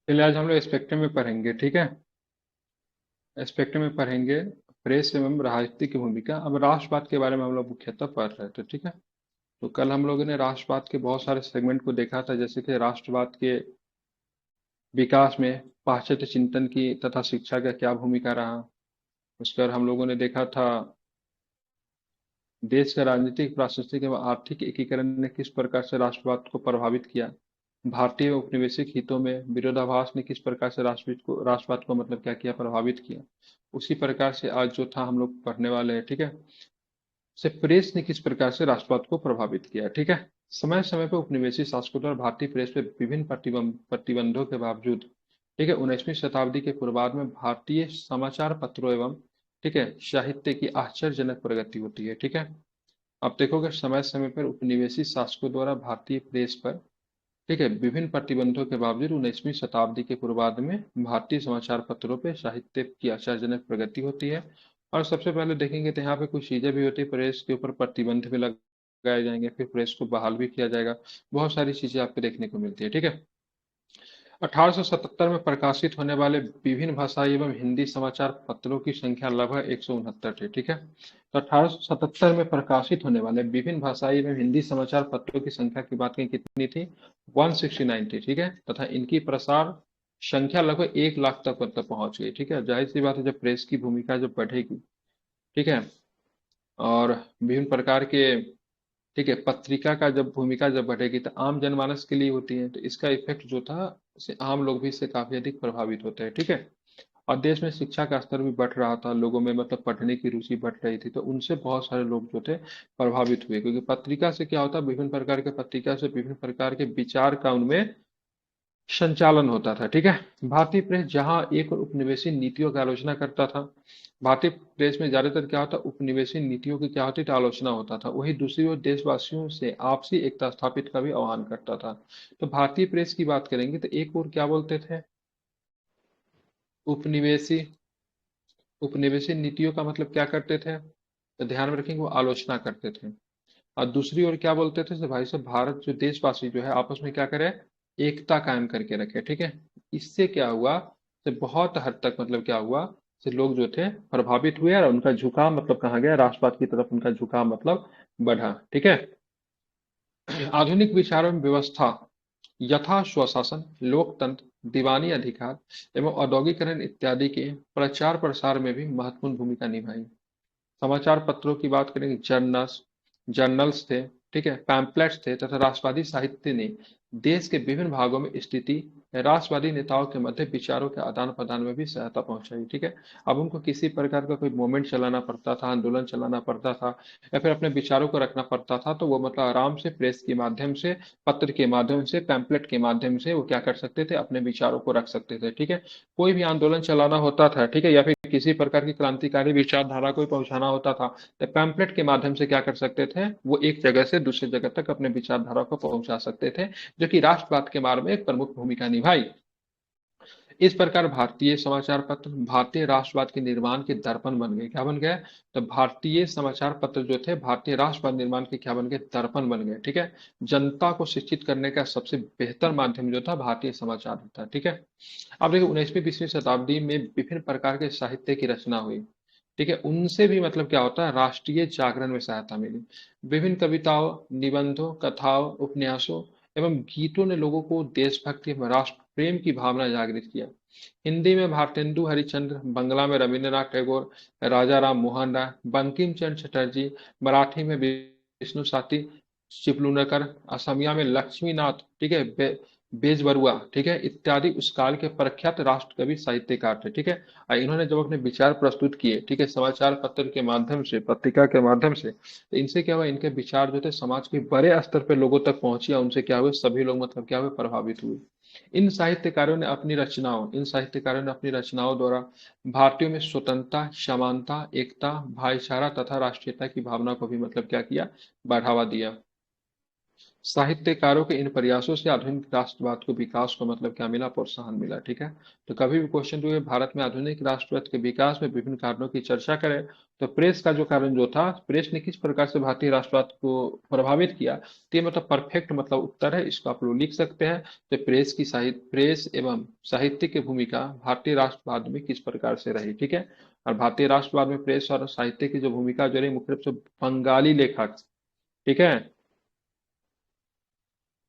चलिए आज हम लोग स्पेक्ट्रम में पढ़ेंगे, ठीक है। स्पेक्ट्रम में पढ़ेंगे प्रेस एवं राजनीति की भूमिका। अब राष्ट्रवाद के बारे में हम लोग मुख्यतः पढ़ रहे थे, ठीक है। तो कल हम लोगों ने राष्ट्रवाद के बहुत सारे सेगमेंट को देखा था, जैसे कि राष्ट्रवाद के विकास में पाश्चात्य चिंतन की तथा शिक्षा का क्या भूमिका रहा। उसके बाद हम लोगों ने देखा था देश का राजनीतिक, प्रशासनिक एवं आर्थिक एकीकरण ने किस प्रकार से राष्ट्रवाद को प्रभावित किया। भारतीय औपनिवेशिक हितों में विरोधाभास ने किस प्रकार से राष्ट्रवाद को मतलब क्या किया, प्रभावित किया। उसी प्रकार से आज जो था हम लोग पढ़ने वाले हैं, ठीक है। से प्रेस ने किस प्रकार से राष्ट्रवाद को प्रभावित किया, ठीक है। समय समय पर उपनिवेशी शासकों द्वारा भारतीय प्रेस पे विभिन्न प्रतिबंधों के बावजूद, ठीक है, 19वीं शताब्दी के पूर्वार्ध में भारतीय समाचार पत्रों एवं, ठीक है, साहित्य की आश्चर्यजनक प्रगति होती है, ठीक है। आप देखोगे समय समय पर उपनिवेशी शासकों द्वारा भारतीय प्रेस पर, ठीक है, विभिन्न प्रतिबंधों के बावजूद 19वीं शताब्दी के पूर्वार्ध में भारतीय समाचार पत्रों पे साहित्य की आश्चर्यजनक प्रगति होती है। और सबसे पहले देखेंगे तो यहाँ पे कुछ चीजें भी होती है, प्रेस के ऊपर प्रतिबंध भी लगाए जाएंगे, फिर प्रेस को बहाल भी किया जाएगा। बहुत सारी चीजें आपको देखने को मिलती है, ठीक है। 1877 में प्रकाशित होने वाले विभिन्न भाषाई एवं हिंदी समाचार पत्रों की संख्या लगभग 169 थी, ठीक है। तो 1877 में प्रकाशित होने वाले विभिन्न भाषाई एवं हिंदी समाचार पत्रों की संख्या की बात करें कितनी थी, 169 थी, ठीक है। तथा इनकी प्रसार संख्या लगभग 1 लाख तक मतलब पहुंच गई, ठीक है। जाहिर सी बात है, जब प्रेस की भूमिका जब बढ़ेगी, ठीक है, और विभिन्न प्रकार के, ठीक है, पत्रिका का जब भूमिका जब बढ़ेगी तो आम जनमानस के लिए होती है, तो इसका इफेक्ट जो था उसे आम लोग भी इससे काफी अधिक प्रभावित होते हैं, ठीक है। और देश में शिक्षा का स्तर भी बढ़ रहा था, लोगों में मतलब पढ़ने की रुचि बढ़ रही थी, तो उनसे बहुत सारे लोग जो थे प्रभावित हुए, क्योंकि पत्रिका से क्या होता है, विभिन्न प्रकार के पत्रिका से विभिन्न प्रकार के विचार का उनमें संचालन होता था, ठीक है। भारतीय प्रेस जहां एक और उपनिवेशी नीतियों की आलोचना करता था, भारतीय प्रेस में ज्यादातर क्या होता, उपनिवेशी नीतियों की क्या होती थी, आलोचना होता था। वही दूसरी ओर देशवासियों से आपसी एकता स्थापित का भी आह्वान करता था। तो भारतीय प्रेस की बात करेंगे तो एक और क्या बोलते थे, उपनिवेशी उपनिवेशी नीतियों का मतलब क्या करते थे, तो ध्यान में रखेंगे वो आलोचना करते थे। और दूसरी ओर क्या बोलते थे, तो भाई साहब भारत जो देशवासी जो है आपस में क्या करे, एकता कायम करके रखे, ठीक है। इससे क्या हुआ, तो बहुत हद तक मतलब क्या हुआ, तो लोग जो थे प्रभावित हुए और उनका झुकाव मतलब कहाँ गया, राष्ट्रवाद की तरफ उनका झुकाव मतलब बढ़ा, ठीक है। आधुनिक विचारों में व्यवस्था, यथा स्वशासन, लोकतंत्र, दीवानी अधिकार एवं औद्योगिकरण इत्यादि के प्रचार प्रसार में भी महत्वपूर्ण भूमिका निभाई। समाचार पत्रों की बात करें, जर्नल्स जर्नल्स थे, ठीक है, पैम्पलेट्स थे तथा राष्ट्रवादी साहित्य ने देश के विभिन्न भागों में स्थिति राष्ट्रवादी नेताओं के मध्य विचारों के आदान प्रदान में भी सहायता पहुंचाई, ठीक है। अब उनको किसी प्रकार का कोई मूवमेंट चलाना पड़ता था, आंदोलन चलाना पड़ता था, या फिर अपने विचारों को रखना पड़ता था, तो वो मतलब आराम से प्रेस के माध्यम से, पत्र के माध्यम से, पैम्पलेट के माध्यम से वो क्या कर सकते थे, अपने विचारों को रख सकते थे, ठीक है। कोई भी आंदोलन चलाना होता था, ठीक है, या फिर किसी प्रकार की क्रांतिकारी विचारधारा को पहुंचाना होता था, तो पैम्पलेट के माध्यम से क्या कर सकते थे, वो एक जगह से दूसरी जगह तक अपने विचारधारा को पहुंचा सकते थे, जो कि राष्ट्रवाद के मार्ग में एक प्रमुख भूमिका निभाई। इस प्रकार भारतीय समाचार पत्र भारतीय राष्ट्रवाद के निर्माण के दर्पण बन गए। क्या बन गए, तो भारतीय समाचार पत्र जो थे भारतीय राष्ट्रवाद निर्माण के क्या बन गए, दर्पण बन गए, ठीक है। जनता को शिक्षित करने का सबसे बेहतर माध्यम जो था भारतीय समाचार था, ठीक है। अब देखिए 19वीं 20वीं शताब्दी में विभिन्न प्रकार के साहित्य की रचना हुई, ठीक है। उनसे भी मतलब क्या होता है, राष्ट्रीय जागरण में सहायता मिली। विभिन्न कविताओं, निबंधों, कथाओं, उपन्यासों एवं गीतों ने लोगों को देशभक्ति एवं राष्ट्र प्रेम की भावना जागृत किया। हिंदी में भारतेंदु हरिश्चंद्र, बंगला में रविंद्रनाथ टैगोर, राजा राम मोहन राय, बंकिम चंद्र चटर्जी, मराठी में विष्णु साती चिपलूणकर, असमिया में लक्ष्मीनाथ, ठीक है, बेजबरुआ, ठीक है, इत्यादि उस काल के प्रख्यात राष्ट्र कवि साहित्यकार थे, ठीक है। और इन्होंने जब अपने विचार प्रस्तुत किए, ठीक है, समाचार पत्र के माध्यम से, पत्रिका के माध्यम से, तो इनसे क्या हुआ, इनके विचार जो थे समाज के बड़े स्तर पर लोगों तक पहुंचे, उनसे क्या हुए, सभी लोग मतलब क्या हुए, प्रभावित हुए। इन साहित्यकारों ने अपनी रचनाओं द्वारा भारतीयों में स्वतंत्रता, समानता, एकता, भाईचारा तथा राष्ट्रीयता की भावना को भी मतलब क्या किया, बढ़ावा दिया। साहित्यकारों के इन प्रयासों से आधुनिक राष्ट्रवाद को विकास को मतलब क्या मिला, प्रोत्साहन मिला। ठीक है, तो कभी भी क्वेश्चन जो है भारत में आधुनिक राष्ट्रवाद के विकास में विभिन्न कारणों की चर्चा करें, तो प्रेस का जो कारण जो था, प्रेस ने किस प्रकार से भारतीय राष्ट्रवाद को प्रभावित किया, तो ये मतलब परफेक्ट मतलब उत्तर है, इसको आप लोग लिख सकते हैं। तो प्रेस एवं साहित्य की भूमिका भारतीय राष्ट्रवाद में किस प्रकार से रही। ठीक है, और भारतीय राष्ट्रवाद में प्रेस और साहित्य की जो भूमिका जो रही, मुख्य रूप से बंगाली लेखक, ठीक है,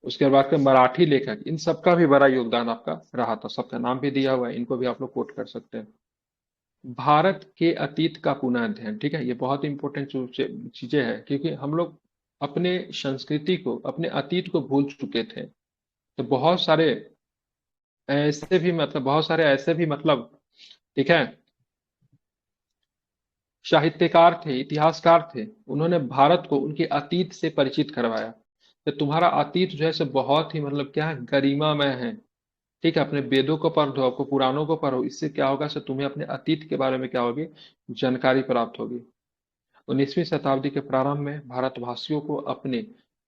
उसके बाद के मराठी लेखक, इन सबका भी बड़ा योगदान आपका रहा था। सबका नाम भी दिया हुआ है, इनको भी आप लोग कोट कर सकते हैं। भारत के अतीत का पुनः अध्ययन, ठीक है, ये बहुत इंपॉर्टेंट चीजें हैं, क्योंकि हम लोग अपने संस्कृति को, अपने अतीत को भूल चुके थे। तो बहुत सारे ऐसे भी मतलब, ठीक है, साहित्यकार थे, इतिहासकार थे, उन्होंने भारत को उनके अतीत से परिचित करवाया। तो तुम्हारा अतीत जो है सो बहुत ही मतलब क्या है, गरिमामय है। ठीक है, अपने वेदों को पढ़ दो, आपको पुराणों को पढ़ो, इससे क्या होगा सर, तुम्हें अपने अतीत के बारे में क्या होगी, जानकारी प्राप्त होगी। 19वीं शताब्दी के प्रारंभ में भारतवासियों को अपने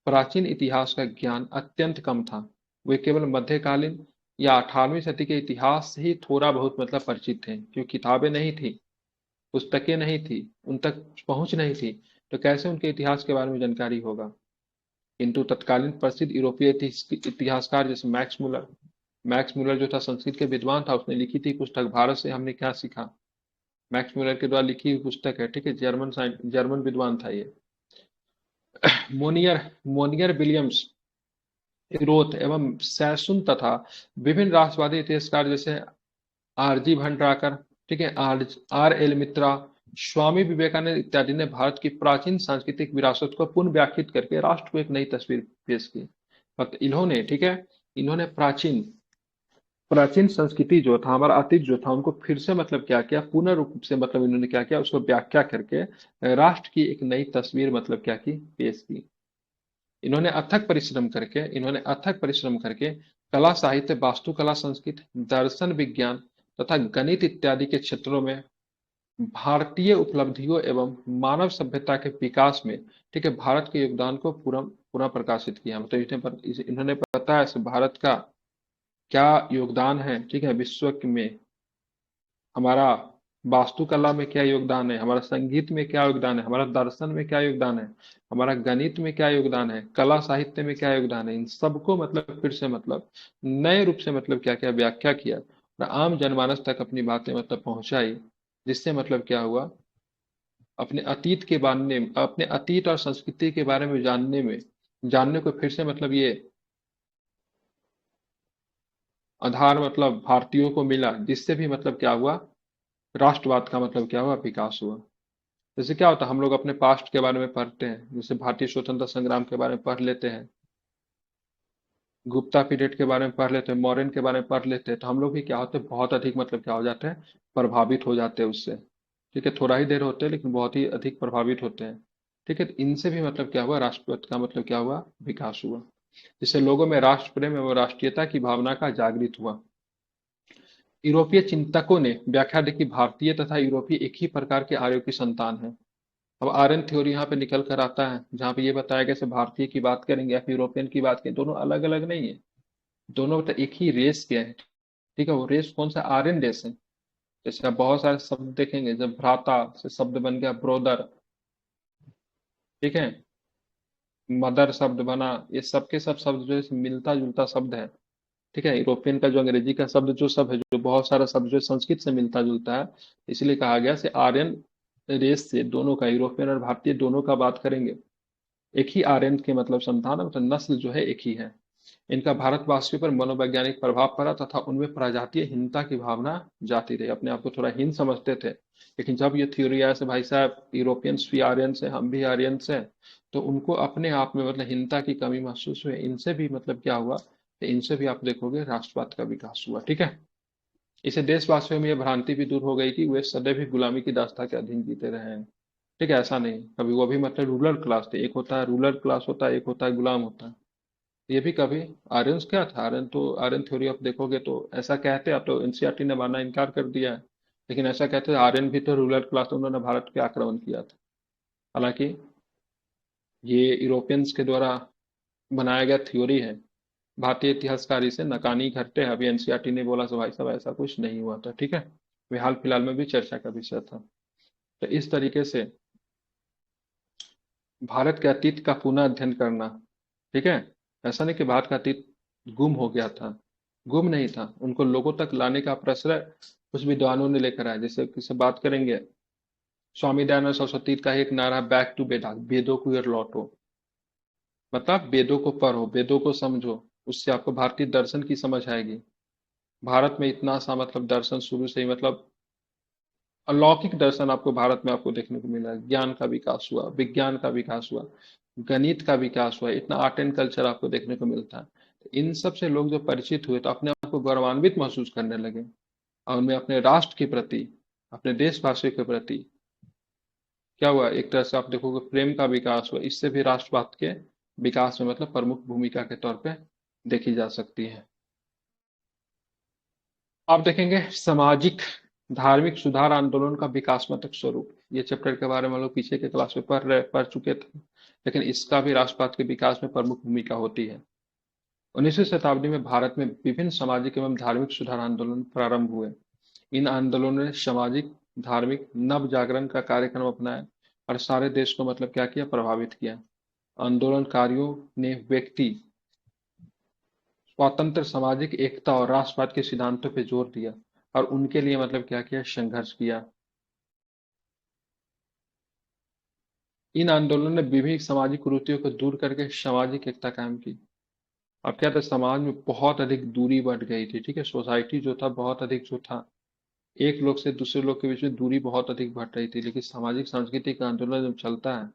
प्राचीन इतिहास का ज्ञान अत्यंत कम था। वे केवल मध्यकालीन या 18वीं सदी के इतिहास से ही थोड़ा बहुत मतलब परिचित थे, क्योंकि किताबें नहीं थी, पुस्तकें नहीं थी, उन तक पहुंच नहीं थी, तो कैसे उनके इतिहास के बारे में जानकारी होगा। किंतु तत्कालीन प्रसिद्ध यूरोपीय इतिहासकार जैसे मैक्स मुलर जो था, संस्कृत के विद्वान था, उसने लिखी थी पुस्तक भारत से हमने क्या सीखा। मैक्स मुलर के द्वारा लिखी हुई पुस्तक है, ठीक है, जर्मन विद्वान था ये। मोनियर मोनियर विलियम्स, रोथ एवं सैसुन तथा विभिन्न राष्ट्रवादी इतिहासकार जैसे आरजी भंडारकर, ठीक है, आर एल मित्रा, स्वामी विवेकानंद इत्यादि ने भारत की प्राचीन सांस्कृतिक विरासत को पुनः व्याख्यात करके राष्ट्र को एक नई तस्वीर पेश की। मतलब इन्होंने, ठीक है, इन्होंने प्राचीन प्राचीन संस्कृति जो था, हमारा अतीत जो था, उनको फिर से मतलब क्या किया, पूर्ण रूप से मतलब इन्होंने क्या किया, उसको व्याख्या करके राष्ट्र की एक नई तस्वीर मतलब क्या की, पेश की। इन्होंने अथक परिश्रम करके कला, साहित्य, वास्तुकला, संस्कृत, दर्शन, विज्ञान तथा गणित इत्यादि के क्षेत्रों में भारतीय उपलब्धियों एवं मानव सभ्यता के विकास में, ठीक है, भारत के योगदान को पूरा पूरा प्रकाशित किया। मतलब इन्होंने बताया कि भारत का क्या योगदान है, ठीक है, विश्व में हमारा वास्तुकला में क्या योगदान है, हमारा संगीत में क्या योगदान है, हमारा दर्शन में क्या योगदान है, हमारा गणित में क्या योगदान है, कला साहित्य में क्या योगदान है, इन सबको मतलब फिर से मतलब नए रूप से मतलब क्या क्या व्याख्या किया और आम जनमानस तक अपनी बातें मतलब पहुंचाई। जिससे मतलब क्या हुआ, अपने अतीत और संस्कृति के बारे में जानने को फिर से मतलब ये आधार मतलब भारतीयों को मिला, जिससे भी मतलब क्या हुआ, राष्ट्रवाद का मतलब क्या हुआ, विकास हुआ। जैसे क्या होता है, हम लोग अपने पास्ट के बारे में पढ़ते हैं, जैसे भारतीय स्वतंत्रता संग्राम के बारे में पढ़ लेते हैं, गुप्ता पीरियड के बारे में पढ़ लेते हैं, मौर्यन के बारे में पढ़ लेते हैं, तो हम लोग भी क्या होते हैं, बहुत अधिक मतलब क्या हो जाते हैं, प्रभावित हो जाते हैं उससे। ठीक है, थोड़ा ही देर होते हैं लेकिन बहुत ही अधिक प्रभावित होते हैं। ठीक है, तो इनसे भी मतलब क्या हुआ, राष्ट्रवाद का मतलब क्या हुआ, विकास हुआ, जिससे लोगों में राष्ट्र प्रेम एवं राष्ट्रीयता की भावना का जागृत हुआ। यूरोपीय चिंतकों ने व्याख्या दी कि भारतीय तथा यूरोपीय एक ही प्रकार के आर्यों की संतान है। अब आर्यन थ्योरी यहाँ पे निकल कर आता है, जहाँ पे ये बताया गया, जैसे भारतीय की बात करेंगे या फिर यूरोपियन की बात करें, दोनों अलग अलग नहीं है, दोनों मतलब एक ही रेस के हैं। ठीक है, वो रेस कौन सा, आर्यन रेस है। जैसे आप बहुत सारे शब्द देखेंगे, जब भ्राता से शब्द बन गया ब्रोदर, ठीक है, मदर शब्द बना, ये सबके सब शब्द जो है मिलता जुलता शब्द है। ठीक है, यूरोपियन का जो अंग्रेजी का शब्द जो सब है, जो बहुत सारा शब्द जो संस्कृत से मिलता जुलता है, इसलिए कहा गया से आर्यन रेस से दोनों का, यूरोपियन और भारतीय दोनों का बात करेंगे, एक ही आर्यन के मतलब संतान है, मतलब नस्ल जो है एक ही है। इनका भारतवासियों पर मनोवैज्ञानिक प्रभाव पड़ा तथा उनमें प्रजातीयहीनता की भावना जाती रही, अपने आप को थोड़ा हीन समझते थे। लेकिन जब ये थ्योरी आया से भाई साहब यूरोपियंस भी आर्यंस हैं, हम भी आर्यंस हैं, तो उनको अपने आप में मतलब हीनता की कमी महसूस हुई। इनसे भी मतलब क्या हुआ, तो इनसे भी आप देखोगे राष्ट्रवाद का विकास हुआ। ठीक है, इसे देशवासियों में यह भ्रांति भी दूर हो गई कि वे सदैव ही गुलामी की दास्ता के अधीन जीते रहे हैं। ठीक है, ऐसा नहीं, कभी वो भी मतलब रूलर क्लास थे, एक होता है रूलर क्लास होता है, एक होता है गुलाम होता है। ये भी कभी, आर्यंस क्या था, आर्यन थ्योरी आप देखोगे तो ऐसा कहते, अब तो एनसीईआरटी ने मानना इनकार कर दिया है, लेकिन ऐसा कहते हैं आर्यन भी तो रूलर क्लास, उन्होंने भारत पे आक्रमण किया था। हालांकि ये यूरोपियंस के द्वारा बनाया गया थ्योरी है। भारतीय इतिहासकार इसे नकानी करते हैं। अभी एनसीईआरटी ने बोला भाई साहब ऐसा कुछ नहीं हुआ था, ठीक है। वे हाल फिलहाल में भी चर्चा का विषय था। तो इस तरीके से भारत के अतीत का पुनः अध्ययन करना, ठीक है। ऐसा नहीं कि भारत का अतीत गुम हो गया था, गुम नहीं था, उनको लोगों तक लाने का प्रश्रय कुछ विद्वानों ने लेकर आया। जैसे किसी बात करेंगे, स्वामी दयानंद सरस्वती का एक नारा, बैक टू वेदा, वेदों की ओर लौटो। मतलब वेदों को पढ़ो, वेदों को समझो, उससे आपको भारतीय दर्शन की समझ आएगी। भारत में इतना सा मतलब दर्शन शुरू से ही मतलब अलौकिक दर्शन आपको भारत में आपको देखने को मिला। ज्ञान का विकास हुआ, विज्ञान का विकास हुआ, गणित का विकास हुआ, इतना आर्ट एंड कल्चर आपको देखने को मिलता है। तो इन सब से लोग जो परिचित हुए तो अपने आप को गौरवान्वित महसूस करने लगे, और उनमें अपने राष्ट्र के प्रति, अपने देशवासियों के प्रति क्या हुआ, एक तरह से आप देखोगे प्रेम का विकास हुआ। इससे भी राष्ट्रवाद के विकास में मतलब प्रमुख भूमिका के तौर पे देखी जा सकती है। आप देखेंगे सामाजिक धार्मिक सुधार आंदोलन का विकासात्मक स्वरूप, ये चैप्टर के बारे में हम लोग पीछे के क्लास में पढ़ चुके थे, लेकिन इसका भी राष्ट्रवाद के विकास में प्रमुख भूमिका होती है। 19वीं शताब्दी में भारत में विभिन्न सामाजिक एवं धार्मिक सुधार आंदोलन प्रारंभ हुए। इन आंदोलनों ने सामाजिक धार्मिक नव जागरण का कार्यक्रम अपनाया और सारे देश को मतलब क्या किया, प्रभावित किया। आंदोलनकारियों ने व्यक्ति स्वतंत्र, सामाजिक एकता और राष्ट्रवाद के सिद्धांतों पर जोर दिया और उनके लिए मतलब क्या किया, संघर्ष किया। इन आंदोलनों ने विभिन्न सामाजिक कुरीतियों को दूर करके सामाजिक एकता कायम की। अब क्या था, समाज में बहुत अधिक दूरी बढ़ गई थी, ठीक है। सोसाइटी जो था बहुत अधिक जो था, एक लोग से दूसरे लोग के बीच में दूरी बहुत अधिक बढ़ रही थी। लेकिन सामाजिक सांस्कृतिक आंदोलन जब चलता है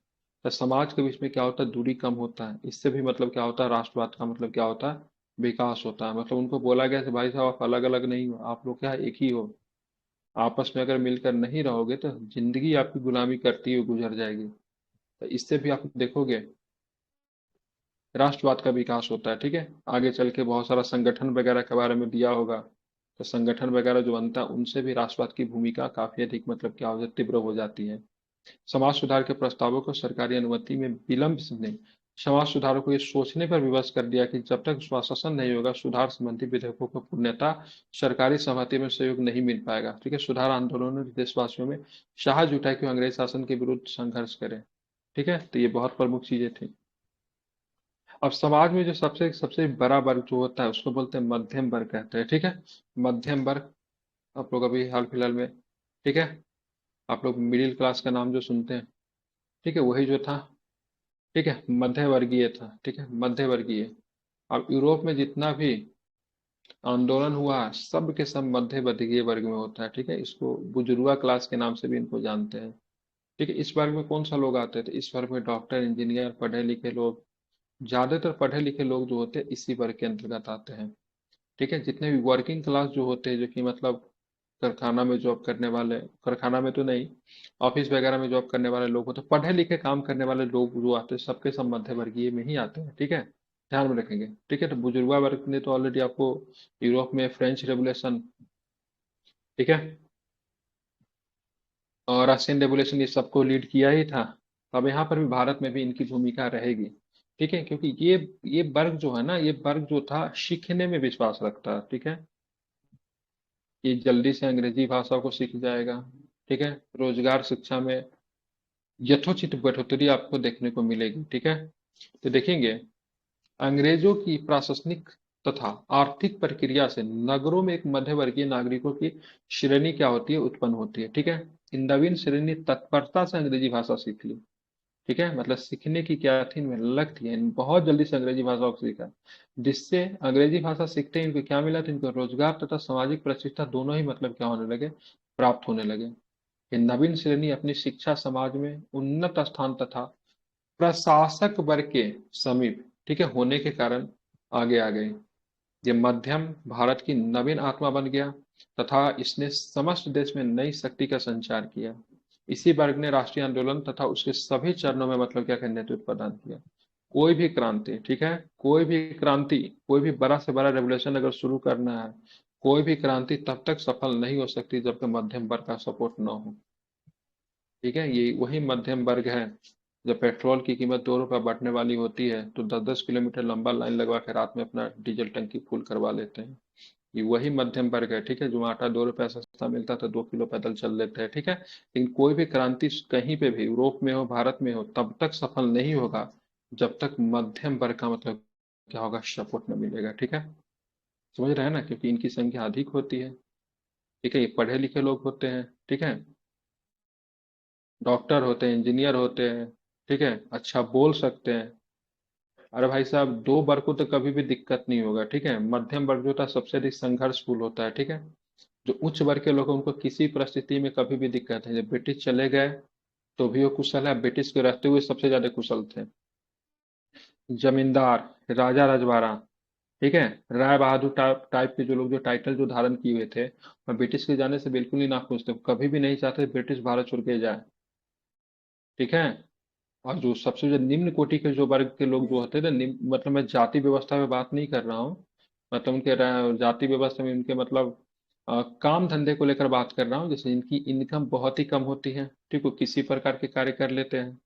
तो समाज के बीच में क्या होता है, दूरी कम होता है। इससे भी मतलब क्या होता है, राष्ट्रवाद का मतलब क्या होता है, विकास होता है। मतलब उनको बोला गया कि भाई साहब आप अलग अलग नहीं हो, आप लोग क्या है, एक ही हो। आपस में अगर मिलकर नहीं रहोगे तो जिंदगी आपकी गुलामी करती हुई गुजर जाएगी। तो इससे भी आप देखोगे राष्ट्रवाद का विकास होता है, ठीक है। आगे चल के बहुत सारा संगठन वगैरह के बारे में दिया होगा, तो संगठन वगैरह जो बनता है उनसे भी राष्ट्रवाद की भूमिका काफी अधिक मतलब क्या हो जाती, तीव्र हो जाती है। समाज सुधार के प्रस्तावों को सरकारी अनुमति में विलंब ने समाज सुधारों को ये सोचने पर विवश कर दिया कि जब तक स्वशासन नहीं होगा, सुधार संबंधी विधेयकों को पूर्णतः सरकारी सहमति में सहयोग नहीं मिल पाएगा, ठीक है। सुधार आंदोलनों ने देशवासियों में साहस जुटाया कि वो अंग्रेज शासन के विरुद्ध संघर्ष करें, ठीक है। तो ये बहुत प्रमुख चीजें थी। अब समाज में जो सबसे सबसे बड़ा वर्ग जो होता है उसको बोलते हैं मध्यम वर्ग कहते हैं, ठीक है। मध्यम वर्ग, आप लोग अभी हाल फिलहाल में, ठीक है, आप लोग मिडिल क्लास का नाम जो सुनते हैं, ठीक है, वही जो था, ठीक है, मध्य वर्गीय था, ठीक है, मध्य वर्गीय। अब यूरोप में जितना भी आंदोलन हुआ सब के सब मध्य वर्गीय वर्ग में होता है, ठीक है। इसको बुजुर्गा क्लास के नाम से भी इनको जानते हैं, ठीक है। इस वर्ग में कौन सा लोग आते थे, इस वर्ग में डॉक्टर, इंजीनियर, पढ़े लिखे लोग, ज्यादातर पढ़े लिखे लोग जो होते हैं इसी वर्ग के अंतर्गत आते हैं, ठीक है। जितने भी वर्किंग क्लास जो होते हैं, जो कि मतलब कारखाना में जॉब करने वाले, कारखाना में तो नहीं, ऑफिस वगैरह में जॉब करने वाले लोग होते हैं, पढ़े लिखे काम करने वाले लोग जो आते हैं सबके सब मध्य वर्गीय में ही आते हैं, ठीक है। ध्यान में रखेंगे, ठीक है। तो बुजुर्गा वर्ग ने तो ऑलरेडी आपको यूरोप में फ्रेंच रेवोल्यूशन, ठीक है, और रशियन रेवोल्यूशन, ये सबको लीड किया ही था। तो अब यहाँ पर भी भारत में भी इनकी भूमिका रहेगी, ठीक है। क्योंकि ये वर्ग जो है ना, ये वर्ग जो था सीखने में विश्वास रखता है, ठीक है। ये जल्दी से अंग्रेजी भाषा को सीख जाएगा, ठीक है। रोजगार शिक्षा में यथोचित बढ़ोतरी आपको देखने को मिलेगी, ठीक है। तो देखेंगे अंग्रेजों की प्रशासनिक तथा आर्थिक प्रक्रिया से नगरों में एक मध्यवर्गीय नागरिकों की श्रेणी क्या होती है, उत्पन्न होती है, ठीक है। इन नवीन श्रेणी तत्परता से अंग्रेजी भाषा सीख ली, ठीक है। मतलब सीखने की क्या थी, इनमें लग थी, बहुत जल्दी से अंग्रेजी भाषा को सीखा, जिससे अंग्रेजी भाषा सीखते ही इनको क्या मिला, तो इनको रोजगार तथा सामाजिक प्रतिष्ठा दोनों ही मतलब क्या होने लगे, प्राप्त होने लगे। ये नवीन श्रेणी अपनी शिक्षा, समाज में उन्नत स्थान तथा प्रशासक वर्ग के समीप, ठीक है, होने के कारण आगे आ गए। ये मध्यम भारत की नवीन आत्मा बन गया तथा इसने समस्त देश में नई शक्ति का संचार किया। इसी वर्ग ने राष्ट्रीय आंदोलन तथा उसके सभी चरणों में मतलब क्या करने नेतृत्व प्रदान किया। कोई भी क्रांति, ठीक है, कोई भी क्रांति, कोई भी बड़ा से बड़ा रेवोल्यूशन अगर शुरू करना है, कोई भी क्रांति तब तक सफल नहीं हो सकती जब तक मध्यम वर्ग का सपोर्ट न हो, ठीक है। ये वही मध्यम वर्ग है जब पेट्रोल की कीमत 2 रुपये बढ़ने वाली होती है तो 10-10 किलोमीटर लंबा लाइन लगवा के रात में अपना डीजल टंकी फुल करवा लेते हैं। ये वही मध्यम वर्ग है, ठीक है, जो आटा 2 रुपया सस्ता मिलता था 2 किलो पैदल चल लेते हैं, ठीक है। लेकिन कोई भी क्रांति कहीं पे भी, यूरोप में हो भारत में हो, तब तक सफल नहीं होगा जब तक मध्यम वर्ग का मतलब क्या होगा, सपोर्ट न मिलेगा, ठीक है। समझ रहे हैं ना, क्योंकि इनकी संख्या अधिक होती है, ठीक है, ये पढ़े लिखे लोग होते हैं, ठीक है, डॉक्टर होते हैं, इंजीनियर होते हैं, ठीक है, अच्छा बोल सकते हैं। अरे भाई साहब, दो वर्ग को तो कभी भी दिक्कत नहीं होगा, ठीक है। मध्यम वर्ग जो होता है सबसे अधिक संघर्षपूर्ण होता है, ठीक है। जो उच्च वर्ग के लोग हैं उनको किसी परिस्थिति में कभी भी दिक्कत है, जब ब्रिटिश चले गए तो भी वो कुशल है, ब्रिटिश के रहते हुए सबसे ज्यादा कुशल थे। जमींदार, राजा रजवाड़ा, ठीक है, राय बहादुर टाइप टाइप के जो लोग जो टाइटल जो धारण किए हुए थे, और ब्रिटिश के जाने से बिल्कुल ही नाखुश थे, कभी भी नहीं चाहते ब्रिटिश भारत छोड़ के जाए, ठीक है। और जो सबसे जो निम्न कोटि के जो वर्ग के लोग जो होते थे, मतलब मैं जाति व्यवस्था में बात नहीं कर रहा हूँ, मतलब उनके जाति व्यवस्था में उनके मतलब काम धंधे को लेकर बात कर रहा हूँ, जैसे इनकी इनकम बहुत ही कम होती है, ठीक है, किसी प्रकार के कार्य कर लेते हैं,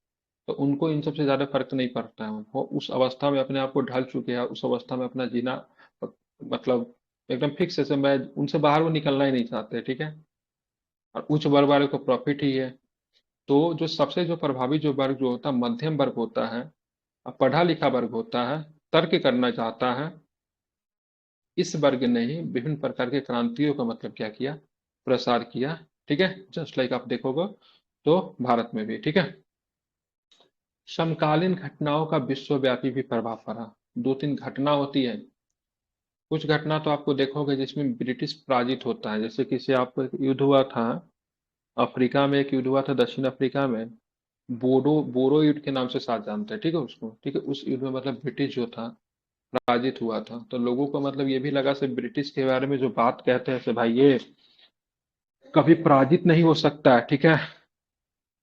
तो उनको इन सबसे ज्यादा फर्क नहीं पड़ता है, वो उस अवस्था में अपने आप को ढल चुके हैं, उस अवस्था में अपना जीना मतलब एकदम फिक्स है, मैं उनसे बाहर वो निकलना ही नहीं चाहते, ठीक है। और उच्च वर्ग वाले को प्रॉफिट ही है। तो जो सबसे जो प्रभावी जो वर्ग जो होता है मध्यम वर्ग होता है, अब पढ़ा लिखा वर्ग होता है, तर्क करना चाहता है, इस वर्ग ने ही विभिन्न प्रकार के क्रांतियों का मतलब क्या किया, प्रसार किया, ठीक है। जस्ट लाइक आप देखोगे तो भारत में भी, ठीक है। समकालीन घटनाओं का विश्वव्यापी भी प्रभाव पड़ा। दो तीन घटना होती है, कुछ घटना तो आपको देखोगे जिसमें ब्रिटिश पराजित होता है, जैसे किसी आपको एक युद्ध हुआ था अफ्रीका में, एक युद्ध हुआ था दक्षिण अफ्रीका में, बोडो बोरो युद्ध के नाम से साथ जानते हैं, ठीक है उसको, ठीक है। उस युद्ध में मतलब ब्रिटिश जो था पराजित हुआ था, तो लोगों को मतलब ये भी लगा से ब्रिटिश के बारे में जो बात कहते हैं से भाई ये कभी पराजित नहीं हो सकता है, ठीक है।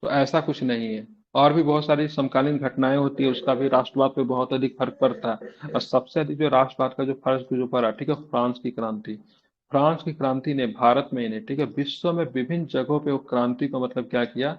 तो ऐसा कुछ नहीं है। और भी बहुत सारी समकालीन घटनाएं होती है, उसका भी राष्ट्रवाद पे बहुत अधिक फर्क पड़ता है, और सबसे अधिक जो राष्ट्रवाद का जो फर्क जो पड़ा, ठीक है, फ्रांस की क्रांति। फ्रांस की क्रांति ने भारत में ही नहीं, ठीक है, विश्व में विभिन्न जगहों पे वो क्रांति को मतलब क्या किया,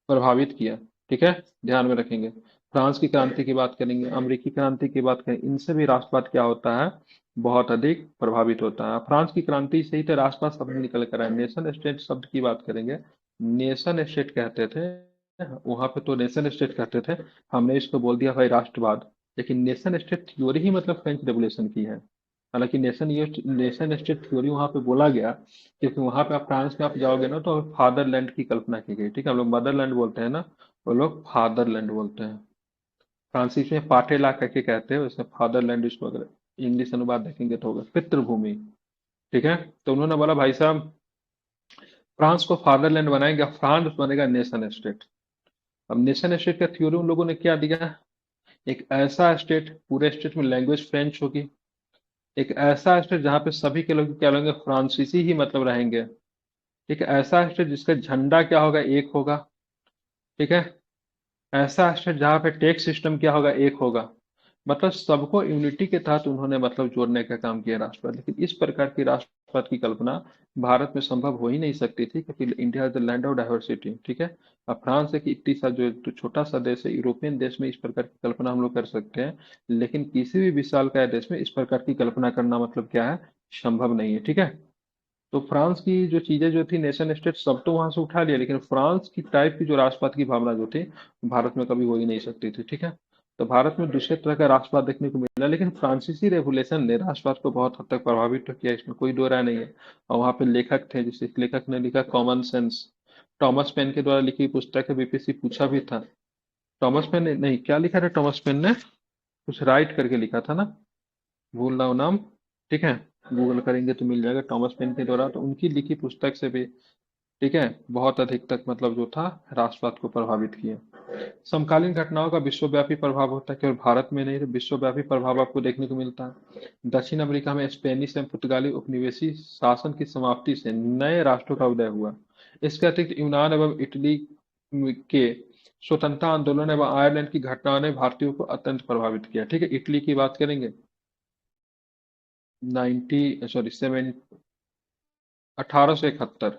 प्रभावित किया, ठीक है। ध्यान में रखेंगे, फ्रांस की क्रांति की बात करेंगे, अमेरिकी क्रांति की बात करेंगे, इनसे भी राष्ट्रवाद क्या होता है, बहुत अधिक प्रभावित होता है। फ्रांस की क्रांति से ही तो राष्ट्रवाद शब्द निकल कर आया। नेशन स्टेट शब्द की बात करेंगे, नेशन स्टेट कहते थे, वहां पे तो नेशन स्टेट कहते थे, हमने इसको बोल दिया भाई राष्ट्रवाद। लेकिन नेशन स्टेट थ्योरी ही मतलब फ्रेंच रेवोल्यूशन की है। हालांकि नेशन स्टेट थ्योरी वहां पे बोला गया क्योंकि वहां पे आप फ्रांस में आप जाओगे ना तो फादरलैंड की कल्पना की गई, ठीक है, हम लोग मदरलैंड बोलते हैं ना, वो लोग फादरलैंड बोलते हैं। फ्रांसीसी में पाटेला करके कहते हैं, वैसे फादरलैंड इसको अगर इंग्लिश अनुवाद देखेंगे तो होगा पितृभूमि, ठीक है। तो उन्होंने बोला भाई साहब फ्रांस को फादरलैंड बनाएंगे, फ्रांस बनेगा नेशन स्टेट। अब नेशन स्टेट का थ्योरी उन लोगों ने क्या दिया, एक ऐसा स्टेट, पूरे स्टेट में लैंग्वेज फ्रेंच होगी, एक ऐसा स्टेट जहाँ पे सभी के लोग क्या लेंगे, फ्रांसीसी ही मतलब रहेंगे, ठीक है, ऐसा स्टेट जिसका झंडा क्या होगा, एक होगा, ठीक है, ऐसा स्टेट जहाँ पे टैक्स सिस्टम क्या होगा, एक होगा। मतलब सबको यूनिटी के तहत उन्होंने मतलब जोड़ने का काम किया राष्ट्रवाद। लेकिन इस प्रकार की राष्ट्रवाद की कल्पना भारत में संभव हो ही नहीं सकती थी क्योंकि India is the land of diversity, ठीक है। अब फ्रांस एक इतनी सा जो एक तो छोटा सा देश है, यूरोपियन देश में इस प्रकार की कल्पना हम लोग कर सकते हैं, लेकिन किसी भी विशालकाय देश में इस प्रकार की कल्पना करना मतलब क्या है, संभव नहीं है, ठीक है। तो फ्रांस की जो चीजें जो थी नेशन स्टेट सब तो वहां से उठा लिया, लेकिन फ्रांस की टाइप की जो राष्ट्रवाद की भावना जो थी भारत में कभी हो ही नहीं सकती थी, ठीक है। तो भारत में दूसरे तरह का राष्ट्रवाद देखने को मिला, लेकिन फ्रांसीसी रेवोल्यूशन ने राष्ट्रवाद को बहुत हद तक प्रभावित तो किया, इसमें कोई दो राय नहीं है। और वहाँ पे लेखक थे, जिस लेखक ने लिखा कॉमन सेंस, टॉमस पेन के द्वारा लिखी पुस्तक है, बीपीएससी पूछा भी था। टॉमस पेन ने नहीं, क्या लिखा था टॉमस पेन ने, कुछ राइट करके लिखा था ना, भूल रहा हूँ नाम, ठीक है, गूगल करेंगे तो मिल जाएगा, टॉमस पेन के द्वारा, तो उनकी लिखी पुस्तक से भी, ठीक है, बहुत अधिक तक मतलब जो था राष्ट्रवाद को प्रभावित किया। समकालीन घटनाओं का विश्वव्यापी प्रभाव होता है, केवल भारत में नहीं तो विश्वव्यापी प्रभाव आपको देखने को मिलता है। दक्षिण अमेरिका में स्पेनिश एवं पुर्तगाली उपनिवेशी शासन की समाप्ति से नए राष्ट्रों का उदय हुआ। इसके अतिरिक्त यूनान एवं इटली के स्वतंत्रता आंदोलन एवं आयरलैंड की घटनाओं ने भारतीयों को अत्यंत प्रभावित किया, ठीक है। इटली की बात करेंगे, 7 1871,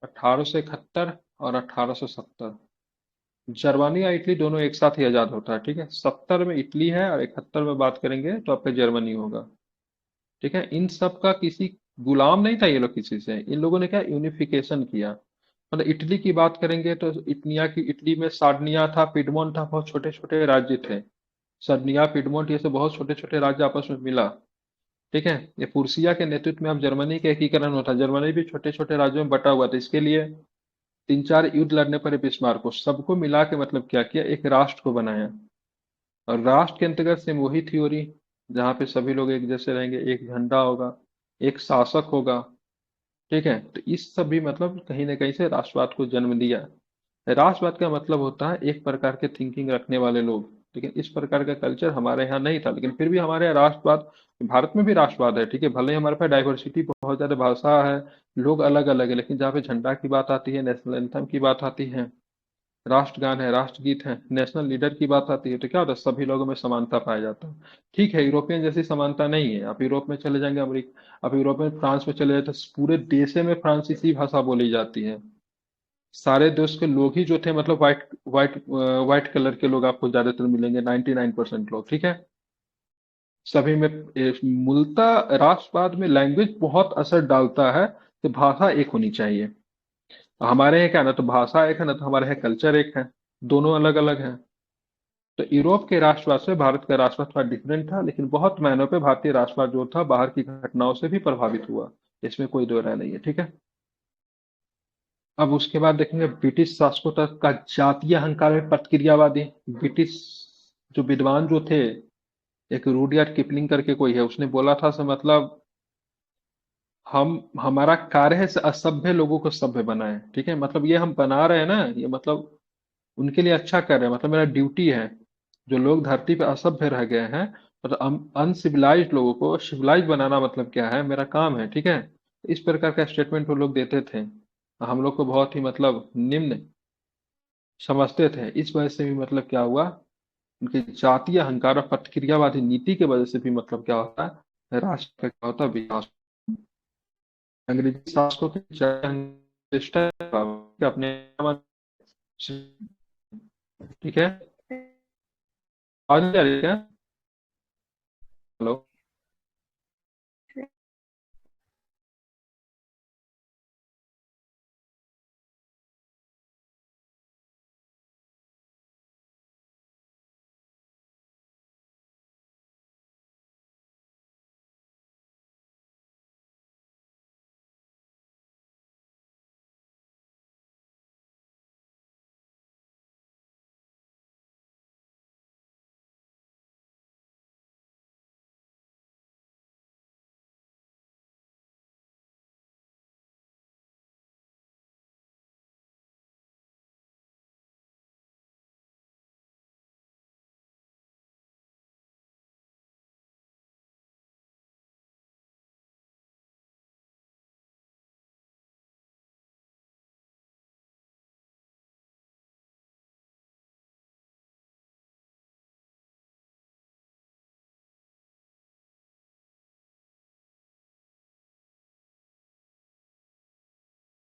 1871 और 1870। जर्मनी या इटली दोनों एक साथ ही आजाद होता है, ठीक है। 70 में इटली है और 71 में बात करेंगे तो आपका जर्मनी होगा। ठीक है, इन सब का किसी गुलाम नहीं था ये लोग किसी से, इन लोगों ने क्या यूनिफिकेशन किया। मतलब इटली की बात करेंगे तो इटली में सार्डिनिया था, पिडमोंट था, बहुत छोटे छोटे राज्य थे। सार्डिनिया, पिडमोंट, ये सब बहुत छोटे छोटे राज्य आपस में मिला। ठीक है, ये पुर्सिया के नेतृत्व में अब जर्मनी का एकीकरण होता, जर्मनी भी छोटे छोटे राज्यों में बटा हुआ था। इसके लिए तीन चार युद्ध लड़ने पड़े बिस्मार्क को, सबको मिला के मतलब क्या किया, एक राष्ट्र को बनाया। और राष्ट्र के अंतर्गत सेम वही थ्योरी, जहाँ पे सभी लोग एक जैसे रहेंगे, एक झंडा होगा, एक शासक होगा। ठीक है, तो इस सब भी मतलब कहीं ना कहीं से राष्ट्रवाद को जन्म दिया। राष्ट्रवाद का मतलब होता है एक प्रकार के थिंकिंग रखने वाले लोग। लेकिन इस प्रकार का कल्चर हमारे यहाँ नहीं था, लेकिन फिर भी हमारे यहाँ राष्ट्रवाद, भारत में भी राष्ट्रवाद है। ठीक है, भले ही हमारे पास डाइवर्सिटी बहुत ज्यादा भाषा है, लोग अलग अलग है, लेकिन जहाँ पे झंडा की बात आती है, नेशनल एंथम की बात आती है, राष्ट्रगान है, राष्ट्रगीत है, नेशनल लीडर की बात आती है, तो क्या होता है, सभी लोगों में समानता पाया जाता है। ठीक है, यूरोपियन जैसी समानता नहीं है। आप यूरोप में चले जाएंगे, अमेरिका, आप यूरोप में फ्रांस में चले जाए तो पूरे देश में फ्रांसीसी भाषा बोली जाती है। सारे देश के लोग ही जो थे मतलब व्हाइट कलर के लोग आपको ज्यादातर मिलेंगे, 99% लोग। ठीक है, सभी में मूलतः राष्ट्रवाद में लैंग्वेज बहुत असर डालता है, तो भाषा एक होनी चाहिए। हमारे यहाँ क्या है ना, तो भाषा एक है ना, तो हमारे यहाँ कल्चर एक है, दोनों अलग अलग हैं। तो यूरोप के राष्ट्रवाद से भारत का राष्ट्रवाद थोड़ा डिफरेंट था, लेकिन बहुत मायनों पे भारतीय राष्ट्रवाद जो था बाहर की घटनाओं से भी प्रभावित हुआ। इसमें कोई दो राय नहीं है। ठीक है, अब उसके बाद देखेंगे ब्रिटिश शासकों तक का जातीय अहंकार में प्रतिक्रियावादी। ब्रिटिश जो विद्वान जो थे, एक रूडयार्ड किपलिंग करके कोई है, उसने बोला था से मतलब हम, हमारा कार्य है से असभ्य लोगों को सभ्य बनाए। ठीक है, मतलब ये हम बना रहे हैं ना, ये मतलब उनके लिए अच्छा कर रहे हैं, मतलब मेरा ड्यूटी है। जो लोग धरती पे असभ्य रह गए हैं, मतलब अनसिविलाइज्ड लोगों को सिविलाइज बनाना, मतलब क्या है, मेरा काम है। ठीक है, इस प्रकार का स्टेटमेंट वो लोग देते थे। हम लोग को बहुत ही मतलब निम्न समझते थे। इस वजह से भी मतलब क्या हुआ, उनके जातीय अहंकार और प्रतिक्रियावादी नीति की वजह से भी मतलब क्या होता है, राष्ट्र का क्या होता है, विकास। अंग्रेजी शासकों के चेष्टा अपने, ठीक है, आज जा रही है क्या? हेलो।